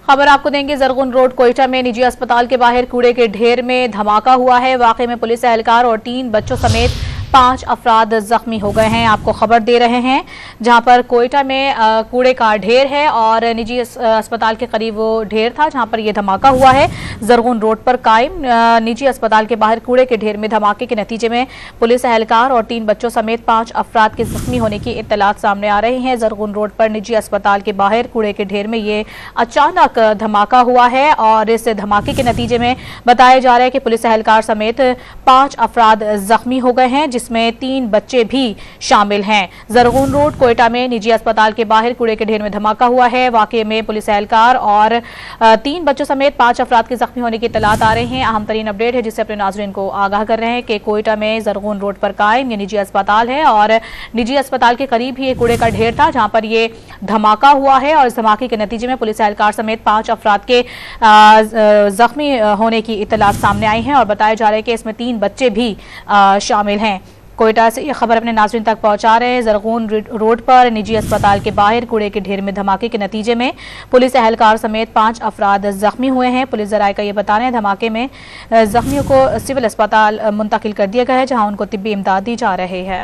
खबर आपको देंगे। जरगुन रोड कोयटा में निजी अस्पताल के बाहर कूड़े के ढेर में धमाका हुआ है। वाकई में पुलिस एहलकार और 3 बच्चों समेत 5 अफराद जख्मी हो गए हैं। आपको खबर दे रहे हैं जहां पर कोयटा में कूड़े का ढेर है और निजी अस्पताल के करीब वो ढेर था जहां पर यह धमाका हुआ है। जरगुन रोड पर कायम निजी अस्पताल के बाहर कूड़े के ढेर में धमाके के नतीजे में पुलिस एहलकार और 3 बच्चों समेत 5 अफराद के जख्मी होने की इत्तलात सामने आ रही हैं। जरगुन रोड पर निजी अस्पताल के बाहर कूड़े के ढेर में ये अचानक धमाका हुआ है और इस धमाके के नतीजे में बताया जा रहा है कि पुलिस एहलकार समेत 5 अफराद जख्मी हो गए हैं, जिसमें 3 बच्चे भी शामिल हैं। जरगुन रोड कोयटा में निजी अस्पताल के बाहर कूड़े के ढेर में धमाका हुआ है। वाकये में पुलिस एहलकार और 3 बच्चों समेत 5 अफराद के जख्मी होने की इत्तलात आ रही हैं। अहम तरीन अपडेट है जिससे अपने नाज़रीन को आगाह कर रहे हैं कि कोयटा में जरगुन रोड पर कायम ये निजी अस्पताल है और निजी अस्पताल के करीब ही एक कूड़े का ढेर था जहां पर ये धमाका हुआ है और इस धमाके के नतीजे में पुलिस एहलकार समेत 5 अफराद के जख्मी होने की इत्तलात सामने आई हैं और बताया जा रहा है कि इसमें 3 बच्चे भी शामिल हैं। कोयटा से यह खबर अपने नाज़रीन तक पहुंचा रहे हैं। जरगुन रोड पर निजी अस्पताल के बाहर कूड़े के ढेर में धमाके के नतीजे में पुलिस एहलकार समेत 5 अफराद जख्मी हुए हैं। पुलिस ज़राए का ये बताना है धमाके में जख्मियों को सिविल अस्पताल मुंतकिल कर दिया गया है जहां उनको तिब्बी इमदाद दी जा रही है।